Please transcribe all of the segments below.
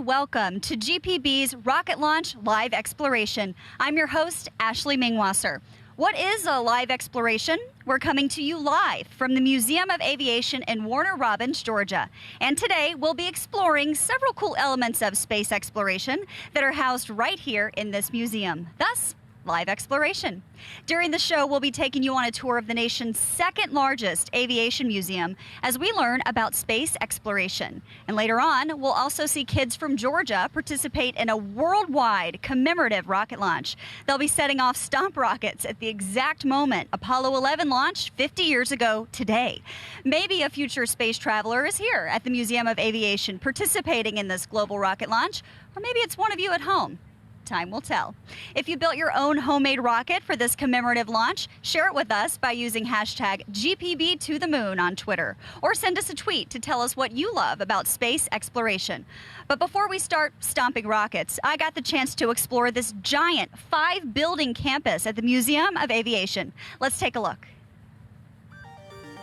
and welcome to GPB's Rocket Launch Live Exploration. I'm your host, Ashley Mingwasser. What is a live exploration? We're coming to you live from the Museum of Aviation in Warner Robins, Georgia. And today we'll be exploring several cool elements of space exploration that are housed right here in this museum. Thus, live exploration. During the show, we'll be taking you on a tour of the nation's second largest aviation museum as we learn about space exploration. And later on, we'll also see kids from Georgia participate in a worldwide commemorative rocket launch. They'll be setting off stomp rockets at the exact moment Apollo 11 launched 50 years ago today. Maybe a future space traveler is here at the Museum of Aviation participating in this global rocket launch, or maybe it's one of you at home. Time will tell. If you built your own homemade rocket for this commemorative launch, share it with us by using hashtag GPB2TheMoon on Twitter, or send us a tweet to tell us what you love about space exploration. But before we start stomping rockets, I got the chance to explore this giant 5-building campus at the Museum of Aviation. Let's take a look.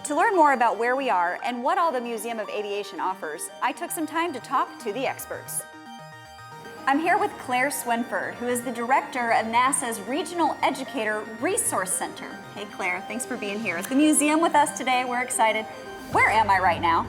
To learn more about where we are and what all the Museum of Aviation offers, I took some time to talk to the experts. I'm here with Claire Swinford, who is the director of NASA's Regional Educator Resource Center. Hey Claire, thanks for being here at the museum with us today. We're excited. Where am I right now?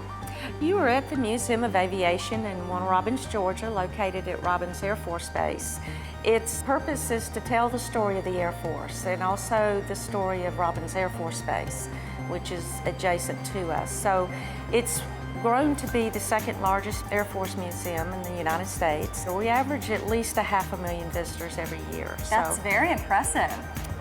You are at the Museum of Aviation in Warner Robins, Georgia, located at Robins Air Force Base. Its purpose is to tell the story of the Air Force and also the story of Robins Air Force Base, which is adjacent to us. So it's grown to be the second largest Air Force museum in the United States. We average at least 500,000 visitors every year. That's very impressive.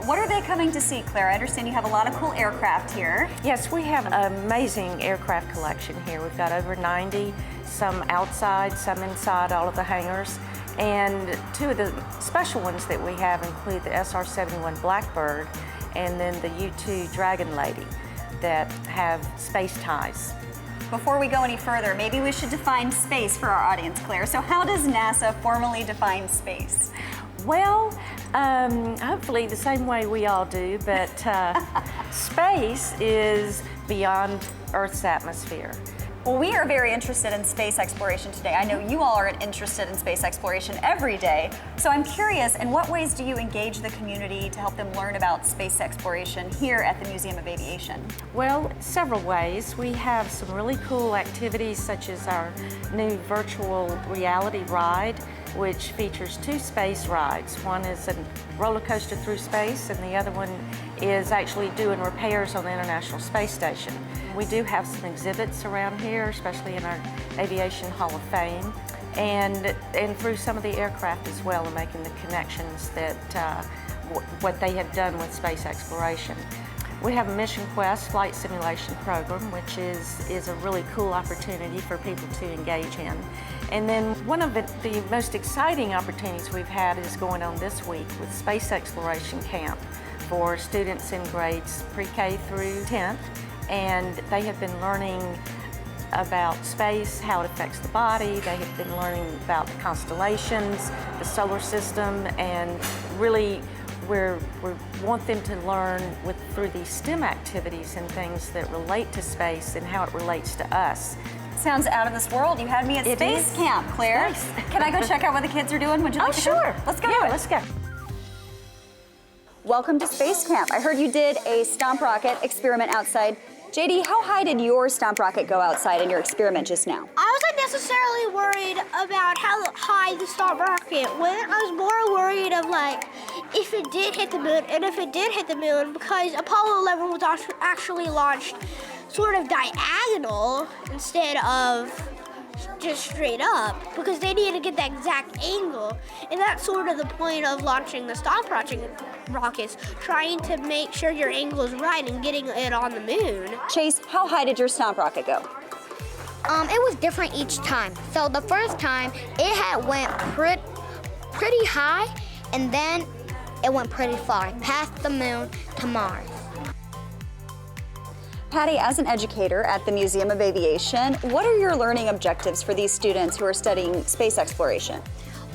What are they coming to see, Claire? I understand you have a lot of cool aircraft here. Yes, we have an amazing aircraft collection here. We've got over 90, some outside, some inside all of the hangars. And two of the special ones that we have include the SR71 Blackbird and then the U-2 Dragon Lady that have space ties. Before we go any further, maybe we should define space for our audience, Claire. So how does NASA formally define space? Well, hopefully the same way we all do, but space is beyond Earth's atmosphere. Well, we are very interested in space exploration today. I know you all are interested in space exploration every day. So I'm curious, in what ways do you engage the community to help them learn about space exploration here at the Museum of Aviation? Well, several ways. We have some really cool activities such as our new virtual reality ride, which features 2 space rides. One is a roller coaster through space, and the other one is actually doing repairs on the International Space Station. We do have some exhibits around here, especially in our Aviation Hall of Fame, and through some of the aircraft as well, and making the connections that what they have done with space exploration. We have a Mission Quest flight simulation program, which is a really cool opportunity for people to engage in. And then one of the most exciting opportunities we've had is going on this week with Space Exploration Camp for students in grades pre-K through 10th. And they have been learning about space, how it affects the body. They have been learning about the constellations, the solar system, and really we want them to learn through these STEM activities and things that relate to space and how it relates to us. Sounds out of this world. You had me at Space Camp, Claire. Space. Can I go check out what the kids are doing? Would you like to go? Sure. Let's go. Yeah, let's go. Welcome to Space Camp. I heard you did a stomp rocket experiment outside. JD, how high did your stomp rocket go outside in your experiment just now? I wasn't necessarily worried about how high the stomp rocket went. I was more worried of if it did hit the moon, and if it did hit the moon, because Apollo 11 was actually launched sort of diagonal instead of just straight up, because they needed to get that exact angle. And that's sort of the point of launching the stomp rockets, trying to make sure your angle is right and getting it on the moon. Chase, how high did your stomp rocket go? It was different each time. So the first time, it had went pretty high, and then it went pretty far, past the moon to Mars. Patty, as an educator at the Museum of Aviation, what are your learning objectives for these students who are studying space exploration?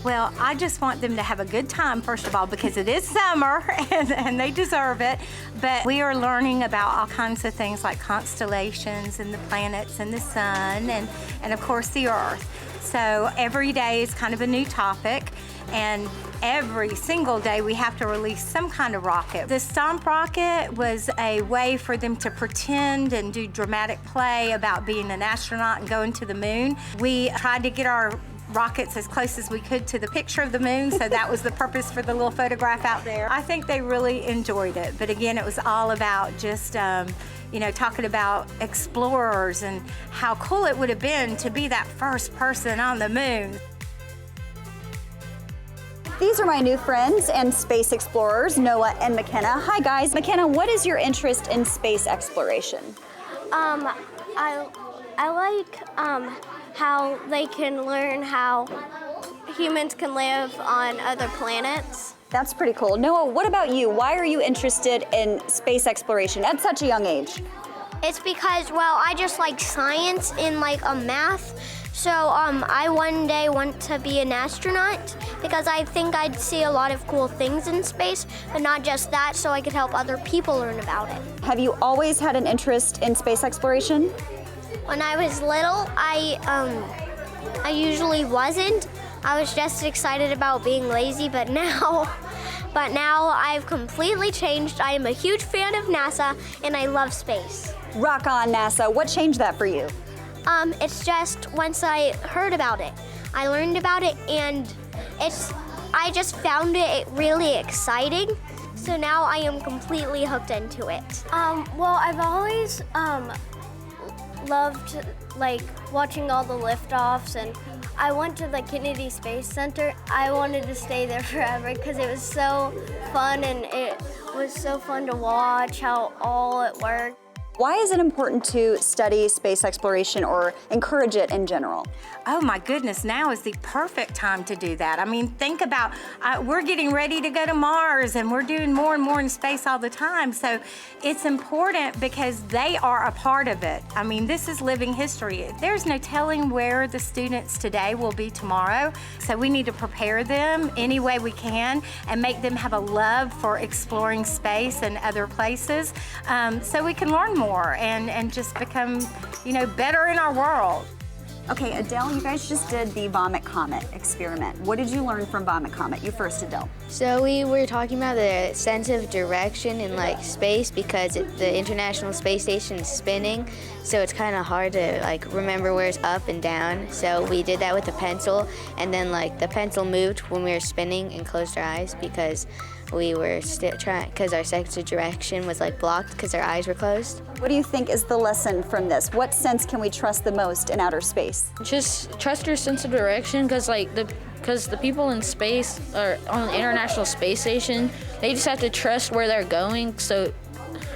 Well, I just want them to have a good time, first of all, because it is summer and they deserve it. But we are learning about all kinds of things like constellations and the planets and the sun and of course the Earth. So every day is kind of a new topic, and every single day we have to release some kind of rocket. The Stomp rocket was a way for them to pretend and do dramatic play about being an astronaut and going to the moon. We tried to get our rockets as close as we could to the picture of the moon, so that was the purpose for the little photograph out there. I think they really enjoyed it, but again, it was all about just talking about explorers and how cool it would have been to be that first person on the moon. These are my new friends and space explorers, Noah and McKenna. Hi guys. McKenna, what is your interest in space exploration? I like how they can learn how humans can live on other planets. That's pretty cool. Noah, what about you? Why are you interested in space exploration at such a young age? It's because, well, I just like science and like math. So I one day want to be an astronaut because I think I'd see a lot of cool things in space, but not just that, so I could help other people learn about it. Have you always had an interest in space exploration? When I was little, I usually wasn't. I was just excited about being lazy, but now I've completely changed. I am a huge fan of NASA, and I love space. Rock on, NASA. What changed that for you? It's just once I heard about it, I learned about it, and I just found it really exciting. So now I am completely hooked into it. Well, I've always loved like watching all the liftoffs, and I went to the Kennedy Space Center. I wanted to stay there forever because it was so fun, and it was so fun to watch how all it worked. Why is it important to study space exploration or encourage it in general? Oh my goodness, now is the perfect time to do that. I mean, think about, we're getting ready to go to Mars, and we're doing more and more in space all the time. So it's important because they are a part of it. I mean, this is living history. There's no telling where the students today will be tomorrow. So we need to prepare them any way we can and make them have a love for exploring space and other places, so we can learn more and just become, better in our world. Okay, Adele, you guys just did the Vomit Comet experiment. What did you learn from Vomit Comet? You first, Adele. So we were talking about the sense of direction in space because the International Space Station is spinning, so it's kind of hard to remember where it's up and down. So we did that with a pencil, and then the pencil moved when we were spinning and closed our eyes because we were trying, because our sense of direction was blocked because our eyes were closed. What do you think is the lesson from this? What sense can we trust the most in outer space? Just trust your sense of direction, because the people in space or on the International Space Station, they just have to trust where they're going. So,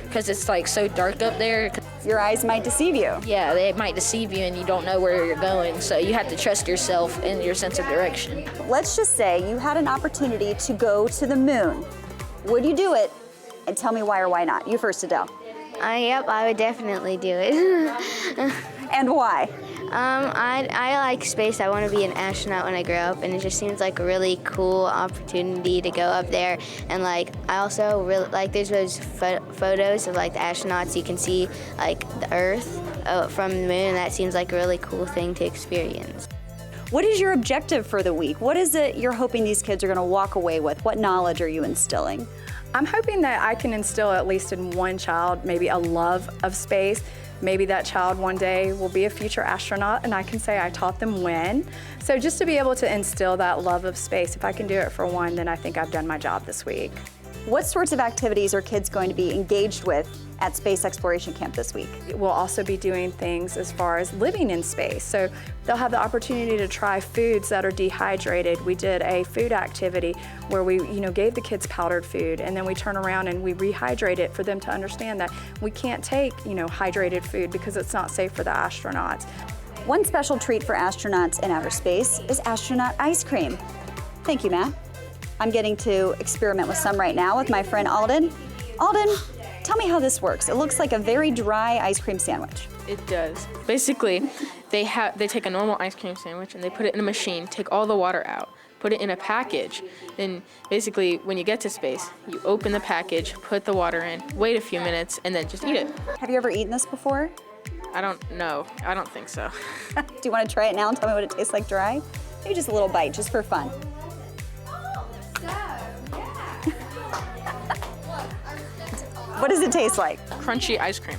because it's so dark up there. Your eyes might deceive you. Yeah, they might deceive you, and you don't know where you're going. So you have to trust yourself and your sense of direction. Let's just say you had an opportunity to go to the moon. Would you do it? And tell me why or why not. You first, Adele. Yep, I would definitely do it. And why? I like space. I want to be an astronaut when I grow up, and it just seems like a really cool opportunity to go up there. And I also really there's those photos of the astronauts. You can see the Earth from the moon, and that seems like a really cool thing to experience. What is your objective for the week? What is it you're hoping these kids are going to walk away with? What knowledge are you instilling? I'm hoping that I can instill at least in one child maybe a love of space. Maybe that child one day will be a future astronaut, and I can say I taught them when. So just to be able to instill that love of space, if I can do it for one, then I think I've done my job this week. What sorts of activities are kids going to be engaged with at Space Exploration Camp this week? We'll also be doing things as far as living in space. So they'll have the opportunity to try foods that are dehydrated. We did a food activity where we gave the kids powdered food, and then we turn around and we rehydrate it for them to understand that we can't take hydrated food because it's not safe for the astronauts. One special treat for astronauts in outer space is astronaut ice cream. Thank you, Matt. I'm getting to experiment with some right now with my friend Alden. Alden, tell me how this works. It looks like a very dry ice cream sandwich. It does. Basically, they take a normal ice cream sandwich and they put it in a machine, take all the water out, put it in a package. Then basically, when you get to space, you open the package, put the water in, wait a few minutes, and then just eat it. Have you ever eaten this before? I don't know. I don't think so. Do you want to try it now and tell me what it tastes like dry? Maybe just a little bite, just for fun. What does it taste like? Crunchy ice cream.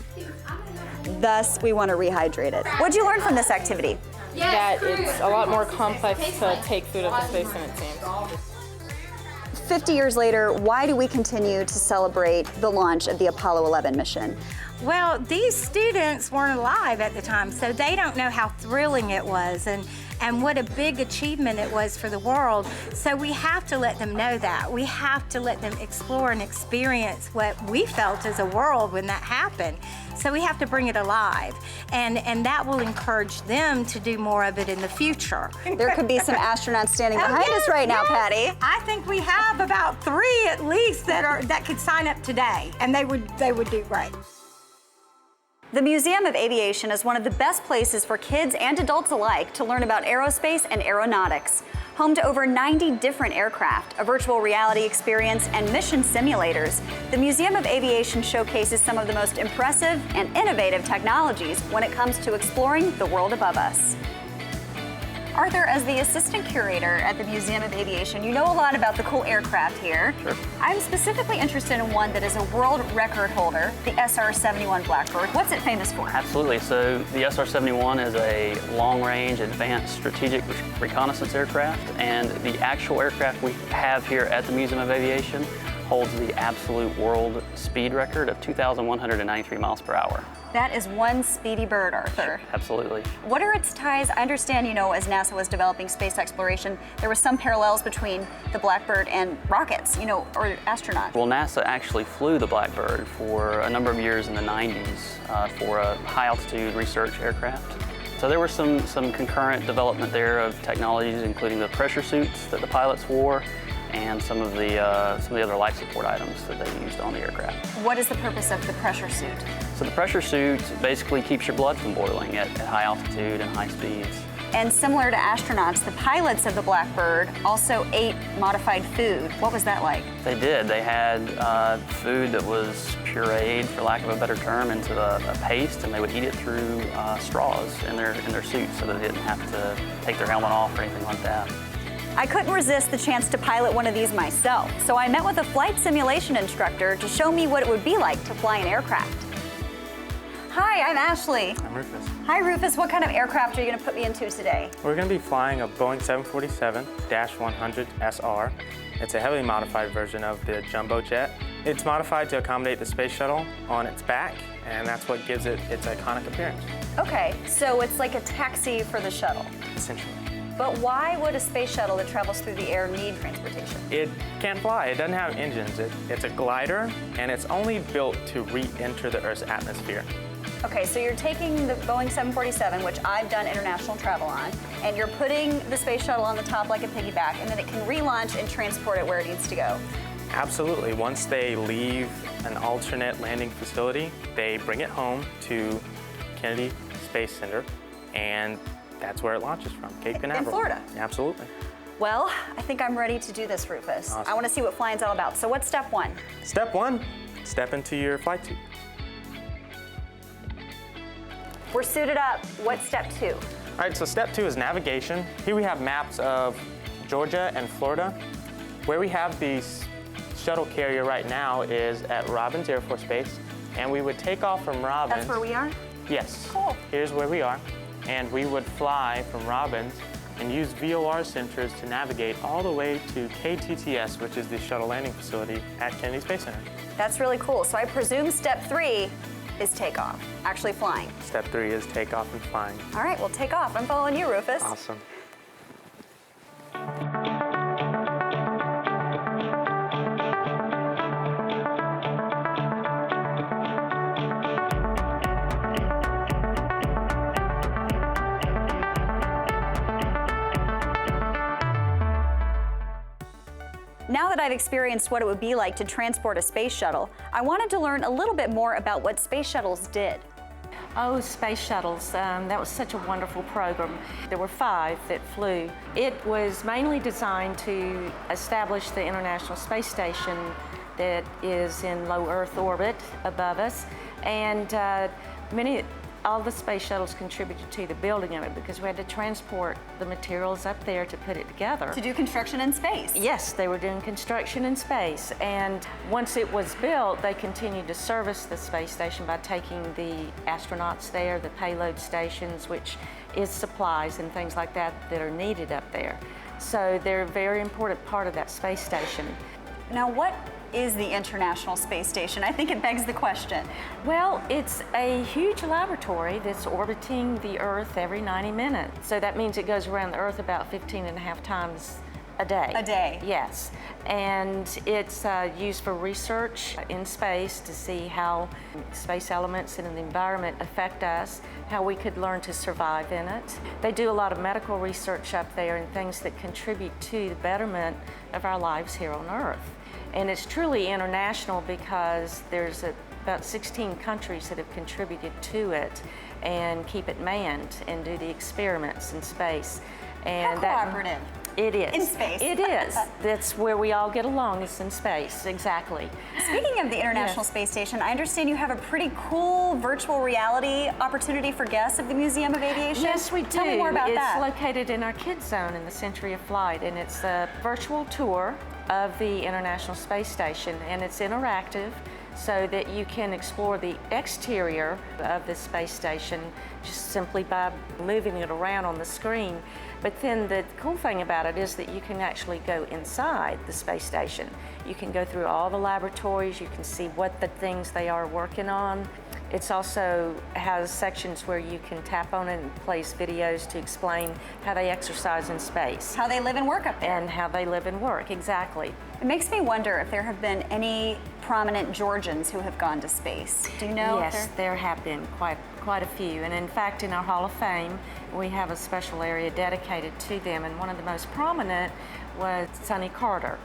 Thus, we want to rehydrate it. What did you learn from this activity? That it's a lot more complex to take food up to space than it seems. 50 years later, why do we continue to celebrate the launch of the Apollo 11 mission? Well, these students weren't alive at the time, so they don't know how thrilling it was and what a big achievement it was for the world. So we have to let them know that. We have to let them explore and experience what we felt as a world when that happened. So we have to bring it alive, and that will encourage them to do more of it in the future. There could be some astronauts standing behind us right now, Patty. I think we have about 3 at least that could sign up today, and they would do great. The Museum of Aviation is one of the best places for kids and adults alike to learn about aerospace and aeronautics. Home to over 90 different aircraft, a virtual reality experience, and mission simulators, the Museum of Aviation showcases some of the most impressive and innovative technologies when it comes to exploring the world above us. Arthur, as the assistant curator at the Museum of Aviation, you know a lot about the cool aircraft here. Sure. I'm specifically interested in one that is a world record holder, the SR71 Blackbird. What's it famous for? Absolutely. So the SR71 is a long-range advanced strategic reconnaissance aircraft, and the actual aircraft we have here at the Museum of Aviation holds the absolute world speed record of 2,193 miles per hour. That is one speedy bird, Arthur. Absolutely. What are its ties? I understand, as NASA was developing space exploration, there were some parallels between the Blackbird and rockets, or astronauts. Well, NASA actually flew the Blackbird for a number of years in the 90s for a high-altitude research aircraft. So there was some concurrent development there of technologies, including the pressure suits that the pilots wore, and some of the other life support items that they used on the aircraft. What is the purpose of the pressure suit? So the pressure suit basically keeps your blood from boiling at high altitude and high speeds. And similar to astronauts, the pilots of the Blackbird also ate modified food. What was that like? They did. They had food that was pureed, for lack of a better term, into a paste, and they would eat it through straws in their suits so that they didn't have to take their helmet off or anything like that. I couldn't resist the chance to pilot one of these myself, so I met with a flight simulation instructor to show me what it would be like to fly an aircraft. Hi, I'm Ashley. I'm Rufus. Hi, Rufus. What kind of aircraft are you going to put me into today? We're going to be flying a Boeing 747-100 SR. It's a heavily modified version of the jumbo jet. It's modified to accommodate the space shuttle on its back, and that's what gives it its iconic appearance. Okay, so it's like a taxi for the shuttle. Essentially. But why would a space shuttle that travels through the air need transportation? It can't fly. It doesn't have engines. It's a glider, and it's only built to re-enter the Earth's atmosphere. Okay, so you're taking the Boeing 747, which I've done international travel on, and you're putting the space shuttle on the top like a piggyback, and then it can relaunch and transport it where it needs to go. Absolutely. Once they leave an alternate landing facility, they bring it home to Kennedy Space Center, and that's where it launches from, Cape Canaveral. In Florida? Absolutely. Well, I think I'm ready to do this, Rufus. Awesome. I want to see what flying's all about. So what's step 1? Step 1, step into your flight suit. We're suited up. What's step 2? All right, so step 2 is navigation. Here we have maps of Georgia and Florida. Where we have the shuttle carrier right now is at Robins Air Force Base, and we would take off from Robins. That's where we are? Yes. Cool. Here's where we are. And we would fly from Robins and use VOR sensors to navigate all the way to KTTS, which is the shuttle landing facility at Kennedy Space Center. That's really cool. So I presume step 3 is takeoff, actually flying. Step 3 is takeoff and flying. All right, well, take off. I'm following you, Rufus. Awesome. Now that I've experienced what it would be like to transport a space shuttle, I wanted to learn a little bit more about what space shuttles did. Oh, space shuttles, that was such a wonderful program. There were 5 that flew. It was mainly designed to establish the International Space Station that is in low Earth orbit above us. And many all the space shuttles contributed to the building of it because we had to transport the materials up there to put it together. To do construction in space. Yes, they were doing construction in space. And once it was built, they continued to service the space station by taking the astronauts there, the payload stations, which is supplies and things like that that are needed up there. So they're a very important part of that space station. Now, what is the International Space Station? I think it begs the question. Well, it's a huge laboratory that's orbiting the Earth every 90 minutes. So that means it goes around the Earth about 15.5 times a day. A day? Yes. And it's used for research in space to see how space elements and the environment affect us, how we could learn to survive in it. They do a lot of medical research up there and things that contribute to the betterment of our lives here on Earth. And it's truly international because there's about 16 countries that have contributed to it and keep it manned and do the experiments in space. And how cooperative. It is. In space. It is. That's where we all get along, is in space, exactly. Speaking of the International Space Station, I understand you have a pretty cool virtual reality opportunity for guests of the Museum of Aviation. Yes, we do. Tell me more about that. It's located in our kids zone in the Century of Flight, and it's a virtual tour of the International Space Station, and it's interactive so that you can explore the exterior of the space station just simply by moving it around on the screen. But then the cool thing about it is that you can actually go inside the space station. You can go through all the laboratories, you can see what the things they are working on. It also has sections where you can tap on it and plays videos to explain how they exercise in space. How they live and work up there. And how they live and work, exactly. It makes me wonder if there have been any prominent Georgians who have gone to space. Do you know? Yes, there have been quite a few. And in fact, in our Hall of Fame, we have a special area dedicated to them. And one of the most prominent was Sonny Carter.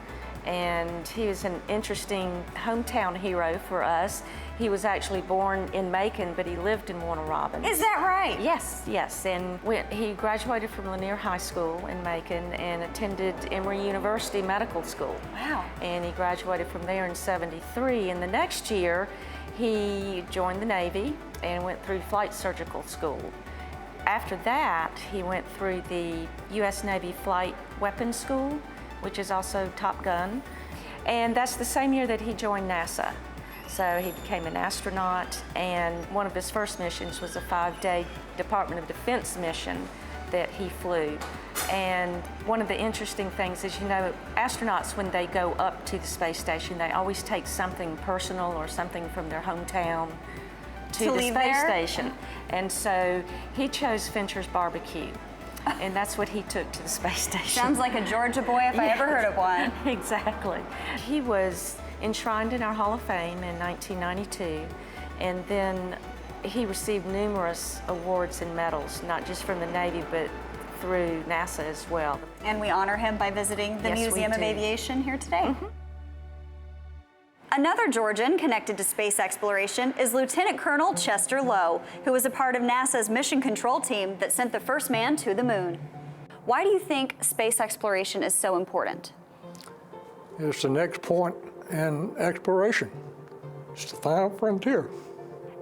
And he was an interesting hometown hero for us. He was actually born in Macon, but he lived in Warner Robins. Is that right? Yes, yes. And he graduated from Lanier High School in Macon and attended Emory University Medical School. Wow. And he graduated from there in '73. And the next year, he joined the Navy and went through flight surgical school. After that, he went through the U.S. Navy Flight Weapons School, which is also Top Gun. And that's the same year that he joined NASA. So he became an astronaut, and one of his first missions was a 5-day Department of Defense mission that he flew. And one of the interesting things is, you know, astronauts, when they go up to the space station, they always take something personal or something from their hometown to the space station. And so he chose Fincher's Barbecue. And that's what he took to the space station. Sounds like a Georgia boy if I ever heard of one. Exactly. He was enshrined in our Hall of Fame in 1992, and then he received numerous awards and medals, not just from the Navy, but through NASA as well. And we honor him by visiting the Museum of Aviation here today. Mm-hmm. Another Georgian connected to space exploration is Lieutenant Colonel Chester Lowe, who was a part of NASA's mission control team that sent the first man to the moon. Why do you think space exploration is so important? It's the next point in exploration. It's the final frontier.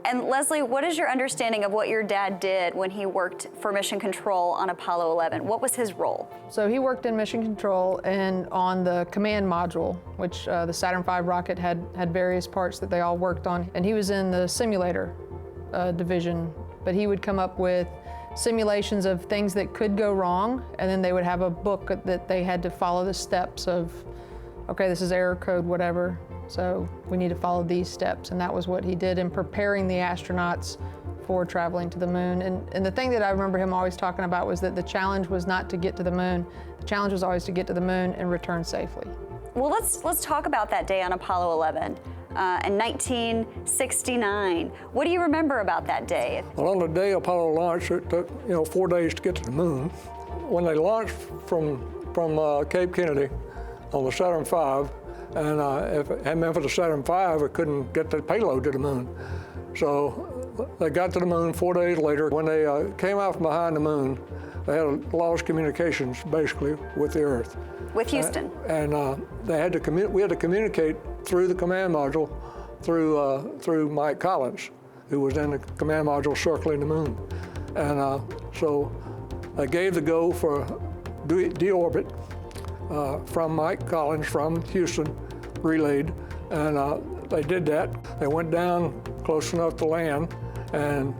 And Lesley, what is your understanding of what your dad did when he worked for mission control on Apollo 11? What was his role? So he worked in mission control and on the command module, which the Saturn V rocket had various parts that they all worked on. And he was in the simulator division, but he would come up with simulations of things that could go wrong, and then they would have a book that they had to follow the steps of, okay, this is error code, whatever. So we need to follow these steps, and that was what he did in preparing the astronauts for traveling to the moon. And the thing that I remember him always talking about was that the challenge was not to get to the moon. The challenge was always to get to the moon and return safely. Well, let's talk about that day on Apollo 11 in 1969. What do you remember about that day? Well, on the day Apollo launched, it took 4 days to get to the moon. When they launched from Cape Kennedy on the Saturn V, and if it hadn't been for the Saturn V, it couldn't get the payload to the moon. So they got to the moon 4 days later. When they came out from behind the moon, they had lost communications, basically, with the Earth. With Houston. We had to communicate through the command module through Mike Collins. who was in the command module circling the moon. And so I gave the go for deorbit from Mike Collins from Houston, relayed, and they did that. They went down close enough to land, and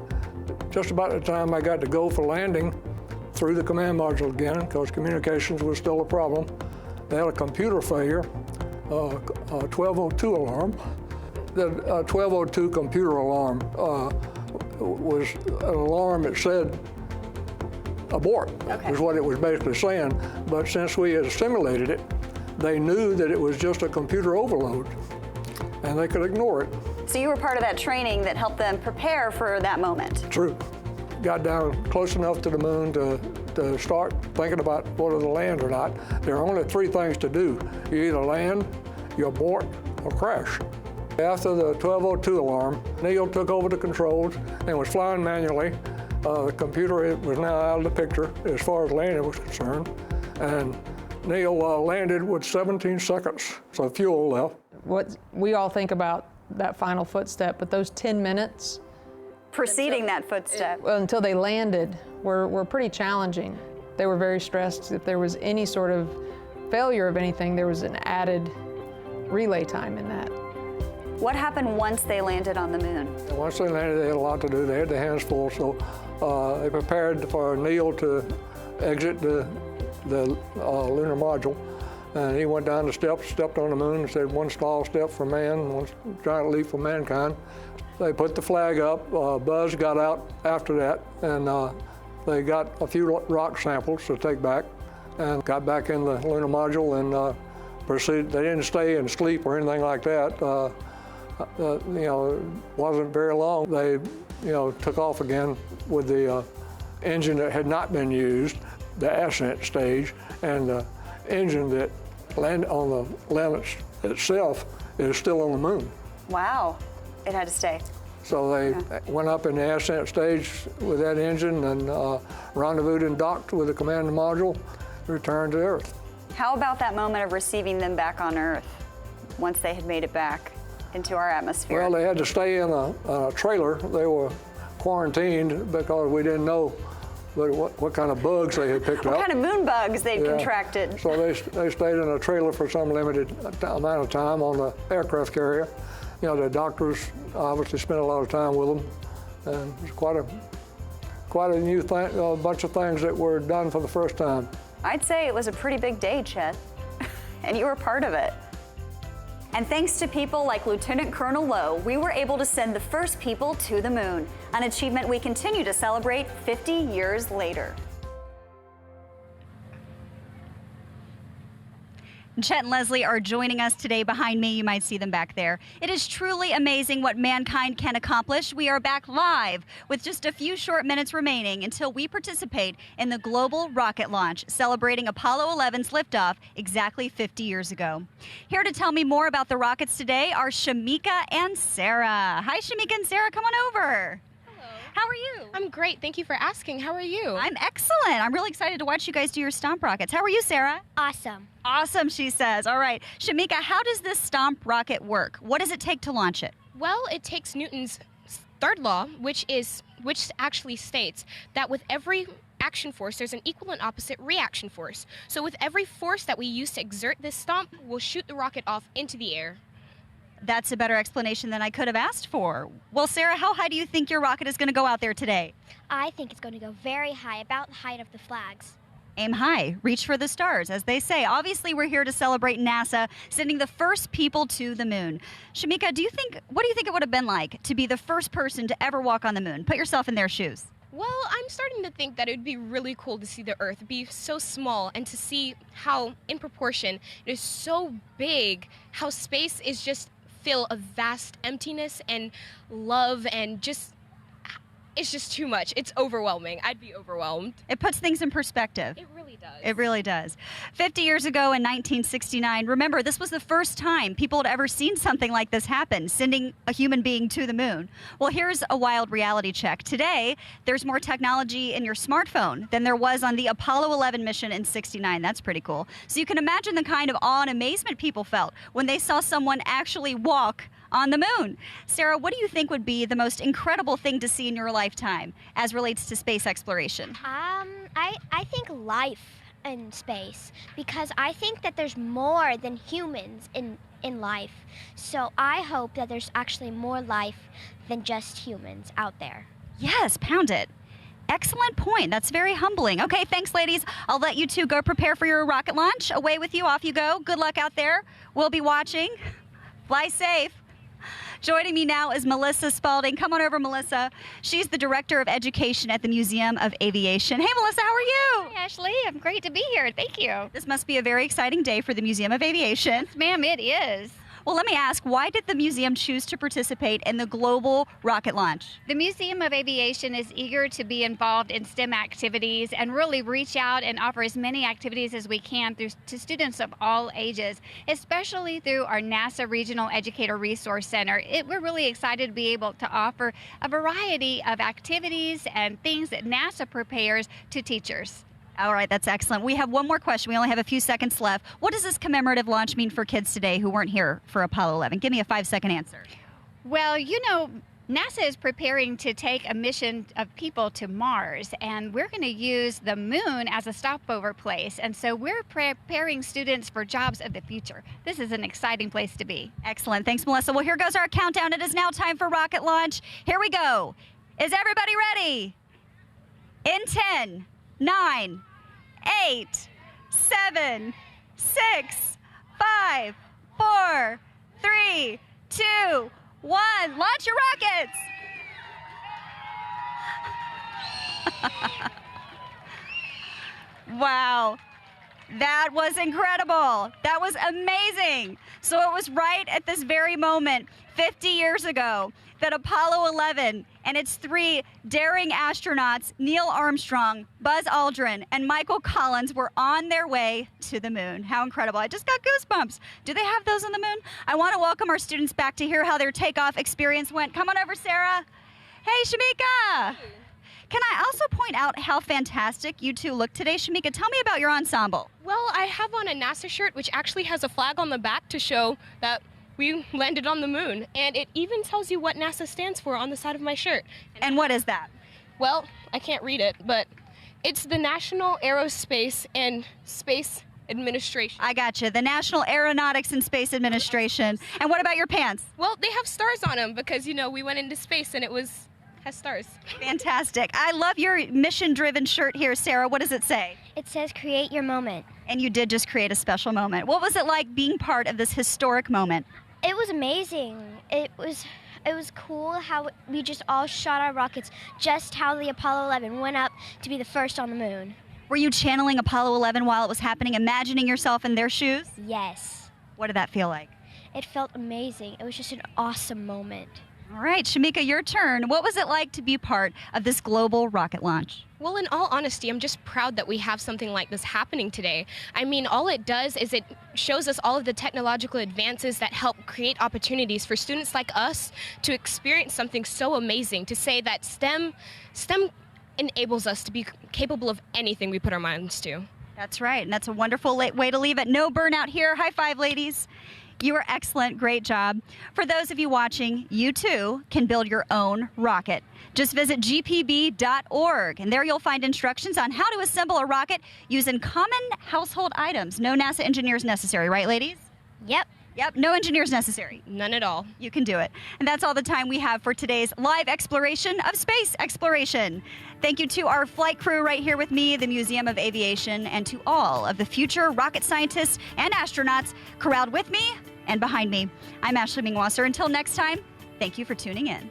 just about the time I got to go for landing through the command module again, because communications was still a problem, they had a computer failure, a 1202 alarm. The 1202 computer alarm was an alarm that said abort, is what it was basically saying. But since we had simulated it, they knew that it was just a computer overload, and they could ignore it. So you were part of that training that helped them prepare for that moment. True. Got down close enough to the moon to start thinking about whether to land or not. There are only three things to do. You either land, you abort, or crash. After the 1202 alarm, Neil took over the controls and was flying manually. The computer was now out of the picture as far as landing was concerned. And Neil landed with 17 seconds, so fuel left. What we all think about that final footstep, but those 10 minutes Preceding that footstep. until they landed were pretty challenging. They were very stressed. If there was any sort of failure of anything, there was an added relay time in that. What happened once they landed on the moon? And once they landed, they had a lot to do. They had their hands full, so they prepared for Neil to exit the lunar module. And he went down the steps, stepped on the moon, and said, one small step for man, one giant leap for mankind. They put the flag up. Buzz got out after that, and they got a few rock samples to take back and got back in the lunar module and proceeded. They didn't stay and sleep or anything like that. It wasn't very long. They, took off again with the engine that had not been used, the ascent stage, and the engine that landed on the land itself is still on the moon. Wow, it had to stay. So they went up in the ascent stage with that engine and rendezvoused and docked with the command module, returned to Earth. How about that moment of receiving them back on Earth once they had made it back into our atmosphere? Well, they had to stay in a trailer. They were quarantined because we didn't know what kind of bugs they had picked up. What kind of moon bugs they'd contracted. So they stayed in a trailer for some limited amount of time on the aircraft carrier. The doctors obviously spent a lot of time with them, and it was quite a new thing, a bunch of things that were done for the first time. I'd say it was a pretty big day, Chet, and you were part of it. And thanks to people like Lieutenant Colonel Lowe, we were able to send the first people to the moon, an achievement we continue to celebrate 50 years later. Chet and Lesley are joining us today behind me. You might see them back there. It is truly amazing what mankind can accomplish. We are back live with just a few short minutes remaining until we participate in the global rocket launch, celebrating Apollo 11's liftoff exactly 50 years ago. Here to tell me more about the rockets today are Shamika and Sarah. Hi, Shamika and Sarah, come on over. How are you? I'm great. Thank you for asking. How are you? I'm excellent. I'm really excited to watch you guys do your stomp rockets. How are you, Sarah? Awesome. Awesome, she says. All right. Shamika, how does this stomp rocket work? What does it take to launch it? Well, it takes Newton's third law, which actually states that with every action force, there's an equal and opposite reaction force. So with every force that we use to exert this stomp, we'll shoot the rocket off into the air. That's a better explanation than I could have asked for. Well, Sarah, how high do you think your rocket is going to go out there today? I think it's going to go very high, about the height of the flags. Aim high, reach for the stars, as they say. Obviously, we're here to celebrate NASA sending the first people to the moon. Shamika, what do you think it would have been like to be the first person to ever walk on the moon? Put yourself in their shoes. Well, I'm starting to think that it would be really cool to see the Earth be so small and to see how, in proportion, it is so big, how space is just feel of vast emptiness and love and it's just too much. It's overwhelming. I'd be overwhelmed. It puts things in perspective. It really really does. It really does. 50 years ago in 1969, remember, this was the first time people had ever seen something like this happen, sending a human being to the moon. Well, here's a wild reality check. Today, there's more technology in your smartphone than there was on the Apollo 11 mission in 69. That's pretty cool. So you can imagine the kind of awe and amazement people felt when they saw someone actually walk on the moon. Sarah, what do you think would be the most incredible thing to see in your lifetime as relates to space exploration? I think life in space, because I think that there's more than humans in life. So I hope that there's actually more life than just humans out there. Yes, pound it. Excellent point. That's very humbling. Okay, thanks, ladies. I'll let you two go prepare for your rocket launch. Away with you. Off you go. Good luck out there. We'll be watching. Fly safe. Joining me now is Melissa Spalding. Come on over, Melissa. She's the Director of Education at the Museum of Aviation. Hey, Melissa, how are you? Hey, Ashley. I'm great to be here. Thank you. This must be a very exciting day for the Museum of Aviation. Yes, ma'am, it is. Well, let me ask, why did the museum choose to participate in the global rocket launch? The Museum of Aviation is eager to be involved in STEM activities and really reach out and offer as many activities as we can to students of all ages, especially through our NASA Regional Educator Resource Center. We're really excited to be able to offer a variety of activities and things that NASA prepares to teachers. All right, that's excellent. We have one more question. We only have a few seconds left. What does this commemorative launch mean for kids today who weren't here for Apollo 11? Give me a 5-second answer. Well, you know, NASA is preparing to take a mission of people to Mars, and we're going to use the moon as a stopover place. And so we're preparing students for jobs of the future. This is an exciting place to be. Excellent. Thanks, Melissa. Well, here goes our countdown. It is now time for rocket launch. Here we go. Is everybody ready? In 10, 9, 8, 7, 6, 5, 4, 3, 2, 1. Launch your rockets! Wow. That was incredible. That was amazing. So it was right at this very moment, 50 years ago, that Apollo 11 and its 3 daring astronauts, Neil Armstrong, Buzz Aldrin, and Michael Collins, were on their way to the moon. How incredible. I just got goosebumps. Do they have those on the moon? I want to welcome our students back to hear how their takeoff experience went. Come on over, Sarah. Hey, Shamika. Can I also point out how fantastic you two look today? Shamika, tell me about your ensemble. Well, I have on a NASA shirt, which actually has a flag on the back to show that we landed on the moon. And it even tells you what NASA stands for on the side of my shirt. And what is that? Well, I can't read it, but it's the National Aerospace and Space Administration. I gotcha. The National Aeronautics and Space Administration. And what about your pants? Well, they have stars on them because, you know, we went into space and it has stars. Fantastic. I love your mission-driven shirt here, Sarah. What does it say? It says create your moment. And you did just create a special moment. What was it like being part of this historic moment? It was amazing. It was cool how we just all shot our rockets, just how the Apollo 11 went up to be the first on the moon. Were you channeling Apollo 11 while it was happening, imagining yourself in their shoes? Yes. What did that feel like? It felt amazing. It was just an awesome moment. All right, Shamika, your turn. What was it like to be part of this global rocket launch? Well, in all honesty, I'm just proud that we have something like this happening today. I mean, all it does is it shows us all of the technological advances that help create opportunities for students like us to experience something so amazing, to say that STEM enables us to be capable of anything we put our minds to. That's right, and that's a wonderful way to leave it. No burnout here. High five, ladies. You were excellent. Great job. For those of you watching, you too can build your own rocket. Just visit gpb.org, and there you'll find instructions on how to assemble a rocket using common household items. No NASA engineers necessary, right, ladies? Yep. Yep, no engineers necessary. None at all. You can do it. And that's all the time we have for today's live exploration of space exploration. Thank you to our flight crew right here with me, the Museum of Aviation, and to all of the future rocket scientists and astronauts corralled with me and behind me. I'm Ashley Mingwasser. Until next time, thank you for tuning in.